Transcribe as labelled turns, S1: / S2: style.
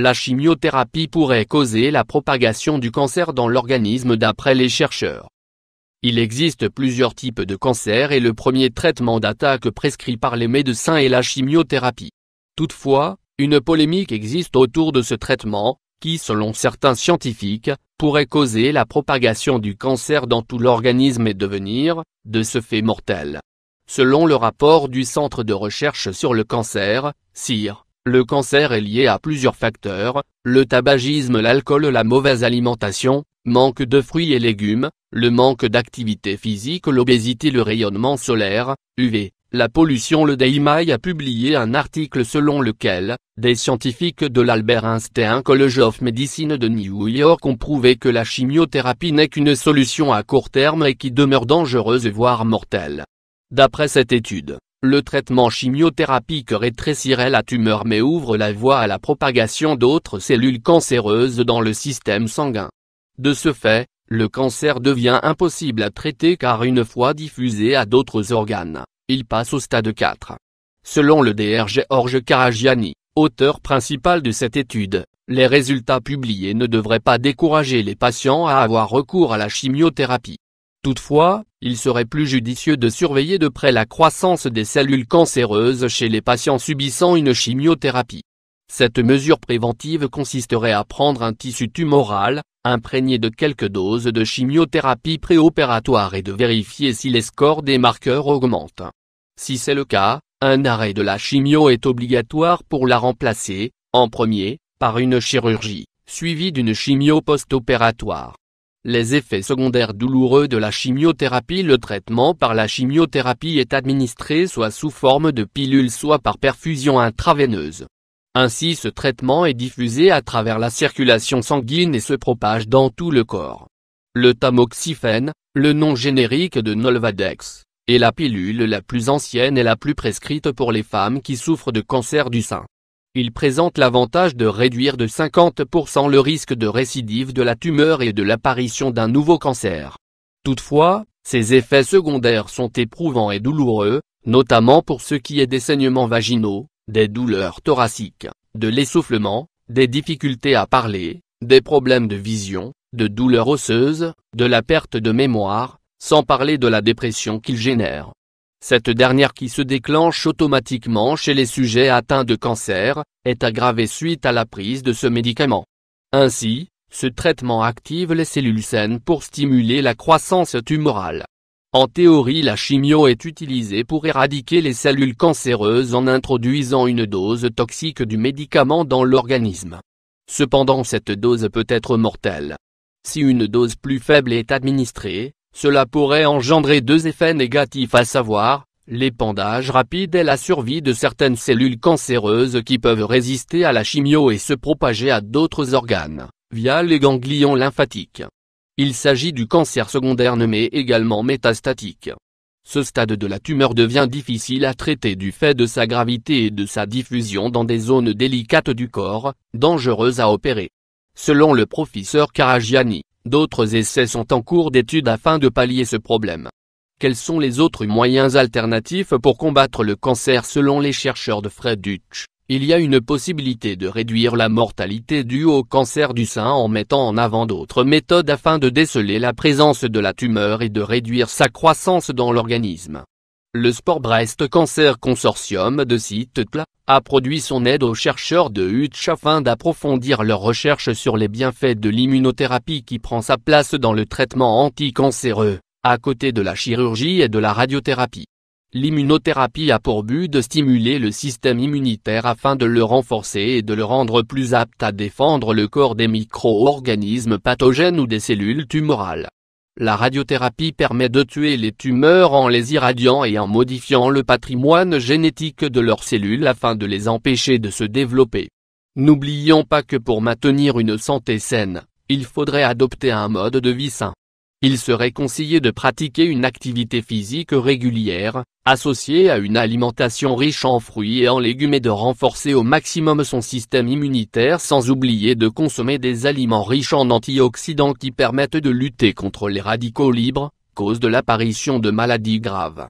S1: la chimiothérapie pourrait causer la propagation du cancer dans l'organisme d'après les chercheurs. Il existe plusieurs types de cancer et le premier traitement d'attaque prescrit par les médecins est la chimiothérapie. Toutefois, une polémique existe autour de ce traitement, qui selon certains scientifiques, pourrait causer la propagation du cancer dans tout l'organisme et devenir, de ce fait mortel. Selon le rapport du Centre de recherche sur le cancer, CIR, le cancer est lié à plusieurs facteurs, le tabagisme, l'alcool, la mauvaise alimentation, manque de fruits et légumes, le manque d'activité physique, l'obésité, le rayonnement solaire, UV, la pollution. Le Daily a publié un article selon lequel, des scientifiques de l'Albert Einstein College of Medicine de New York ont prouvé que la chimiothérapie n'est qu'une solution à court terme et qui demeure dangereuse voire mortelle. D'après cette étude, le traitement chimiothérapique rétrécirait la tumeur mais ouvre la voie à la propagation d'autres cellules cancéreuses dans le système sanguin. De ce fait, le cancer devient impossible à traiter car une fois diffusé à d'autres organes, il passe au stade 4. Selon le Dr George Karagiani, auteur principal de cette étude, les résultats publiés ne devraient pas décourager les patients à avoir recours à la chimiothérapie. Toutefois, il serait plus judicieux de surveiller de près la croissance des cellules cancéreuses chez les patients subissant une chimiothérapie. Cette mesure préventive consisterait à prendre un tissu tumoral, imprégné de quelques doses de chimiothérapie préopératoire et de vérifier si les scores des marqueurs augmentent. Si c'est le cas, un arrêt de la chimio est obligatoire pour la remplacer, en premier, par une chirurgie, suivie d'une chimio post-opératoire. Les effets secondaires douloureux de la chimiothérapie. Le traitement par la chimiothérapie est administré soit sous forme de pilule soit par perfusion intraveineuse. Ainsi ce traitement est diffusé à travers la circulation sanguine et se propage dans tout le corps. Le tamoxifène, le nom générique de Nolvadex, est la pilule la plus ancienne et la plus prescrite pour les femmes qui souffrent de cancer du sein. Il présente l'avantage de réduire de 50% le risque de récidive de la tumeur et de l'apparition d'un nouveau cancer. Toutefois, ses effets secondaires sont éprouvants et douloureux, notamment pour ce qui est des saignements vaginaux, des douleurs thoraciques, de l'essoufflement, des difficultés à parler, des problèmes de vision, de douleurs osseuses, de la perte de mémoire, sans parler de la dépression qu'il génère. Cette dernière qui se déclenche automatiquement chez les sujets atteints de cancer, est aggravée suite à la prise de ce médicament. Ainsi, ce traitement active les cellules saines pour stimuler la croissance tumorale. En théorie, la chimio est utilisée pour éradiquer les cellules cancéreuses en introduisant une dose toxique du médicament dans l'organisme. Cependant cette dose peut être mortelle. Si une dose plus faible est administrée, cela pourrait engendrer deux effets négatifs à savoir, l'épandage rapide et la survie de certaines cellules cancéreuses qui peuvent résister à la chimio et se propager à d'autres organes, via les ganglions lymphatiques. Il s'agit du cancer secondaire nommé également métastatique. Ce stade de la tumeur devient difficile à traiter du fait de sa gravité et de sa diffusion dans des zones délicates du corps, dangereuses à opérer. Selon le professeur Karagiani, d'autres essais sont en cours d'étude afin de pallier ce problème. Quels sont les autres moyens alternatifs pour combattre le cancer? Selon les chercheurs de Fredhutch, il y a une possibilité de réduire la mortalité due au cancer du sein en mettant en avant d'autres méthodes afin de déceler la présence de la tumeur et de réduire sa croissance dans l'organisme. Le Sport Breast Cancer Consortium de Seattle a produit son aide aux chercheurs de Hutch afin d'approfondir leurs recherches sur les bienfaits de l'immunothérapie qui prend sa place dans le traitement anticancéreux, à côté de la chirurgie et de la radiothérapie. L'immunothérapie a pour but de stimuler le système immunitaire afin de le renforcer et de le rendre plus apte à défendre le corps des micro-organismes pathogènes ou des cellules tumorales. La radiothérapie permet de tuer les tumeurs en les irradiant et en modifiant le patrimoine génétique de leurs cellules afin de les empêcher de se développer. N'oublions pas que pour maintenir une santé saine, il faudrait adopter un mode de vie sain. Il serait conseillé de pratiquer une activité physique régulière, associée à une alimentation riche en fruits et en légumes et de renforcer au maximum son système immunitaire sans oublier de consommer des aliments riches en antioxydants qui permettent de lutter contre les radicaux libres, cause de l'apparition de maladies graves.